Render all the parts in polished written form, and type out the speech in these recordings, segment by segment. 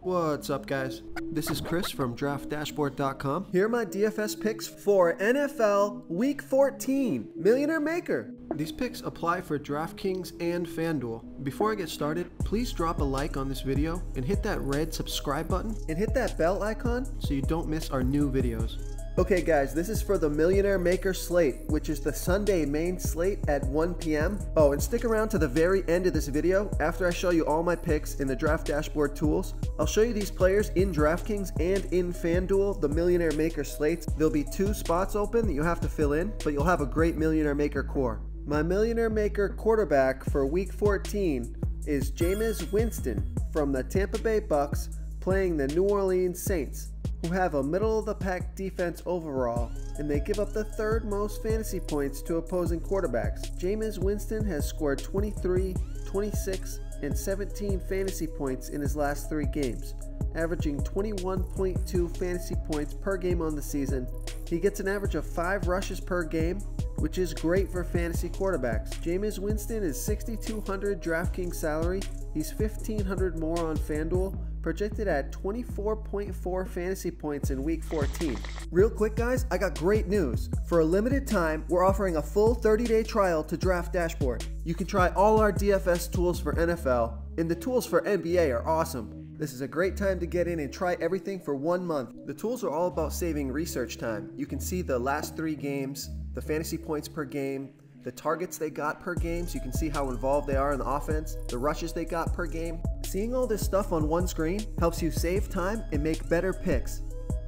What's up, guys? This is Chris from DraftDashboard.com. Here are my DFS picks for NFL Week 14 Millionaire Maker. These picks apply for DraftKings and FanDuel. Before I get started, please drop a like on this video and hit that red subscribe button and hit that bell icon so you don't miss our new videos. Okay guys, this is for the Millionaire Maker slate, which is the Sunday main slate at 1 p.m. Oh, and stick around to the very end of this video. After I show you all my picks in the Draft Dashboard tools, I'll show you these players in DraftKings and in FanDuel, the Millionaire Maker slates. There'll be 2 spots open that you have to fill in, but you'll have a great Millionaire Maker core. My Millionaire Maker quarterback for Week 14 is Jameis Winston from the Tampa Bay Bucks playing the New Orleans Saints, who have a middle-of-the-pack defense overall, and they give up the 3rd most fantasy points to opposing quarterbacks. Jameis Winston has scored 23, 26, and 17 fantasy points in his last 3 games, averaging 21.2 fantasy points per game on the season. He gets an average of 5 rushes per game, which is great for fantasy quarterbacks. Jameis Winston is $6,200 DraftKings salary. He's $1,500 more on FanDuel, projected at 24.4 fantasy points in Week 14. Real quick guys, I got great news. For a limited time, we're offering a full 30-day trial to Draft Dashboard. You can try all our DFS tools for NFL, and the tools for NBA are awesome. This is a great time to get in and try everything for 1 month. The tools are all about saving research time. You can see the last 3 games, the fantasy points per game, the targets they got per game, so you can see how involved they are in the offense, the rushes they got per game. Seeing all this stuff on one screen helps you save time and make better picks.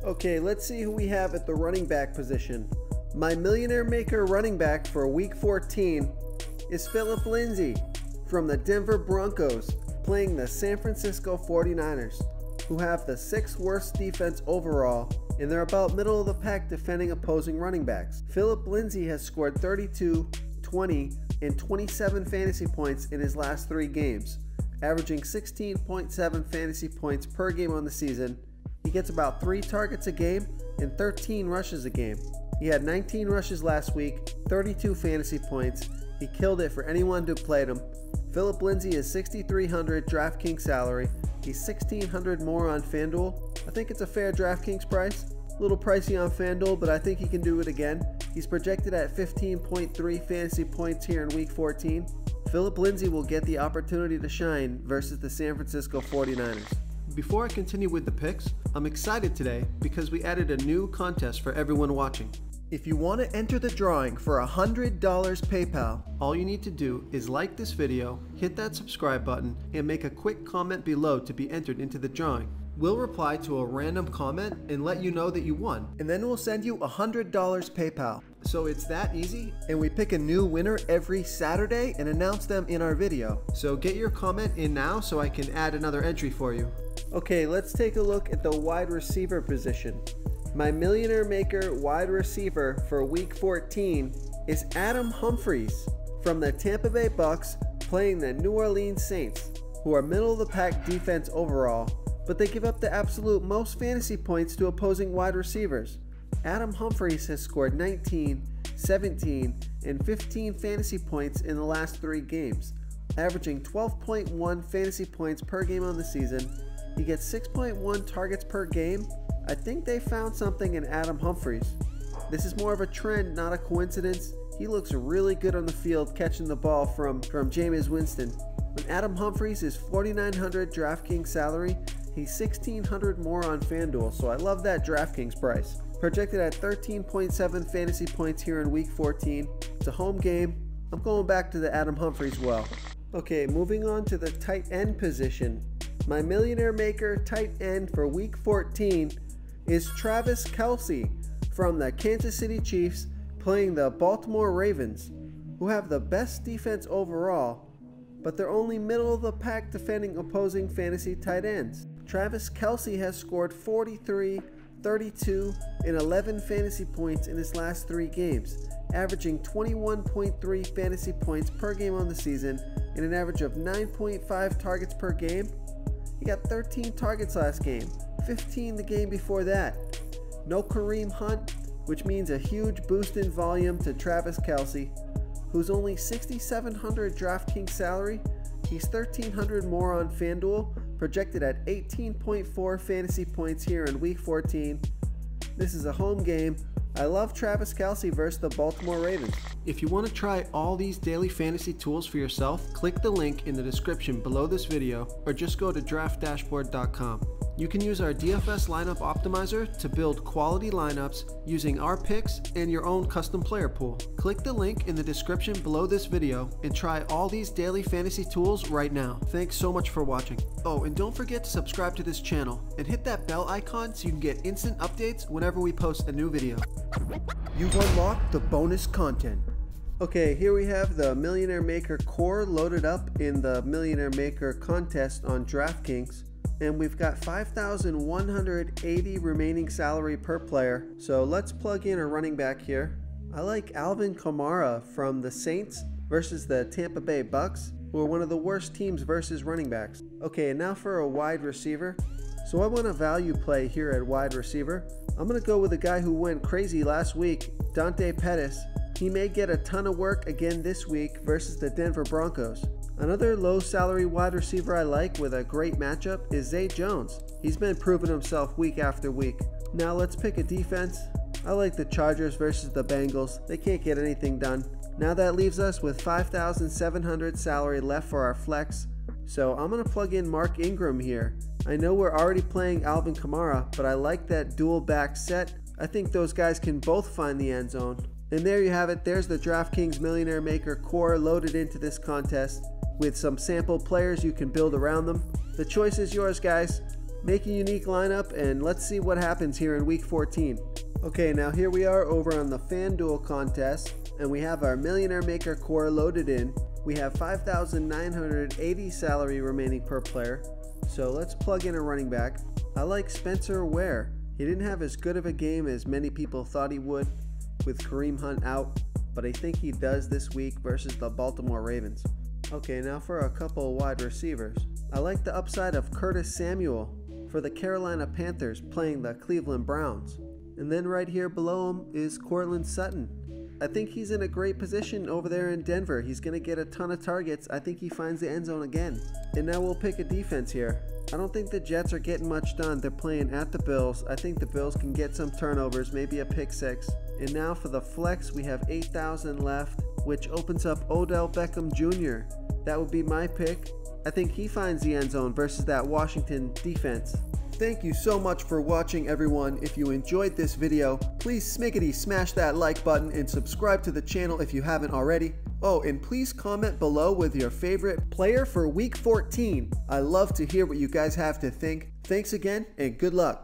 Okay, let's see who we have at the running back position. My Millionaire Maker running back for Week 14 is Philip Lindsay from the Denver Broncos playing the San Francisco 49ers, who have the 6th worst defense overall, and they're about middle of the pack defending opposing running backs. Philip Lindsay has scored 32, 20, and 27 fantasy points in his last 3 games, averaging 16.7 fantasy points per game on the season. He gets about 3 targets a game and 13 rushes a game. He had 19 rushes last week, 32 fantasy points. He killed it for anyone who played him. Philip Lindsay is $6,300 DraftKings salary. He's $1,600 more on FanDuel. I think it's a fair DraftKings price. A little pricey on FanDuel, but I think he can do it again. He's projected at 15.3 fantasy points here in Week 14. Philip Lindsay will get the opportunity to shine versus the San Francisco 49ers. Before I continue with the picks, I'm excited today because we added a new contest for everyone watching. If you want to enter the drawing for $100 PayPal, all you need to do is like this video, hit that subscribe button, and make a quick comment below to be entered into the drawing. We'll reply to a random comment and let you know that you won, and then we'll send you $100 PayPal. So it's that easy, and we pick a new winner every Saturday and announce them in our video. So get your comment in now so I can add another entry for you. Okay, let's take a look at the wide receiver position. My Millionaire Maker wide receiver for Week 14 is Adam Humphries from the Tampa Bay Bucks playing the New Orleans Saints, who are middle of the pack defense overall, but they give up the absolute most fantasy points to opposing wide receivers. Adam Humphries has scored 19, 17, and 15 fantasy points in the last 3 games, averaging 12.1 fantasy points per game on the season. He gets 6.1 targets per game. I think they found something in Adam Humphries. This is more of a trend, not a coincidence. He looks really good on the field catching the ball from Jameis Winston. When Adam Humphries is $4,900 DraftKings salary, he's $1,600 more on FanDuel, so I love that DraftKings price. Projected at 13.7 fantasy points here in Week 14. It's a home game. I'm going back to the Adam Humphries well. Okay, moving on to the tight end position. My Millionaire Maker tight end for Week 14 is Travis Kelce from the Kansas City Chiefs playing the Baltimore Ravens, who have the best defense overall, but they're only middle of the pack defending opposing fantasy tight ends. Travis Kelce has scored 43, 32, and 11 fantasy points in his last 3 games, averaging 21.3 fantasy points per game on the season and an average of 9.5 targets per game. He got 13 targets last game, 15 the game before that. No Kareem Hunt, which means a huge boost in volume to Travis Kelce, who's only $6,700 DraftKings salary. He's $1,300 more on FanDuel, projected at 18.4 fantasy points here in week 14. This is a home game. I love Travis Kelce versus the Baltimore Ravens. If you want to try all these daily fantasy tools for yourself, click the link in the description below this video or just go to draftdashboard.com. You can use our DFS Lineup Optimizer to build quality lineups using our picks and your own custom player pool. Click the link in the description below this video and try all these daily fantasy tools right now. Thanks so much for watching. Oh, and don't forget to subscribe to this channel and hit that bell icon so you can get instant updates whenever we post a new video. You've unlocked the bonus content. Okay, here we have the Millionaire Maker core loaded up in the Millionaire Maker contest on DraftKings. And we've got 5,180 remaining salary per player. So let's plug in a running back here. I like Alvin Kamara from the Saints versus the Tampa Bay Bucks, who are one of the worst teams versus running backs. Okay, and now for a wide receiver. So I want a value play here at wide receiver. I'm going to go with a guy who went crazy last week, Dante Pettis. He may get a ton of work again this week versus the Denver Broncos. Another low salary wide receiver I like with a great matchup is Zay Jones. He's been proving himself week after week. Now let's pick a defense. I like the Chargers versus the Bengals. They can't get anything done. Now that leaves us with 5,700 salary left for our flex. So I'm going to plug in Mark Ingram here. I know we're already playing Alvin Kamara, but I like that dual back set. I think those guys can both find the end zone. And there you have it. There's the DraftKings Millionaire Maker core loaded into this contest with some sample players you can build around them. The choice is yours, guys. Make a unique lineup and let's see what happens here in week 14. Okay, now here we are over on the FanDuel contest and we have our Millionaire Maker core loaded in. We have 5,980 salary remaining per player. So let's plug in a running back. I like Spencer Ware. He didn't have as good of a game as many people thought he would with Kareem Hunt out, but I think he does this week versus the Baltimore Ravens. Okay, now for a couple wide receivers. I like the upside of Curtis Samuel for the Carolina Panthers playing the Cleveland Browns. And then right here below him is Courtland Sutton. I think he's in a great position over there in Denver. He's going to get a ton of targets. I think he finds the end zone again. And now we'll pick a defense here. I don't think the Jets are getting much done. They're playing at the Bills. I think the Bills can get some turnovers, maybe a pick six. And now for the flex, we have 8,000 left, which opens up Odell Beckham Jr. That would be my pick. I think he finds the end zone versus that Washington defense. Thank you so much for watching, everyone. If you enjoyed this video, please smash that like button and subscribe to the channel if you haven't already. Oh, and please comment below with your favorite player for week 14. I love to hear what you guys have to think. Thanks again and good luck.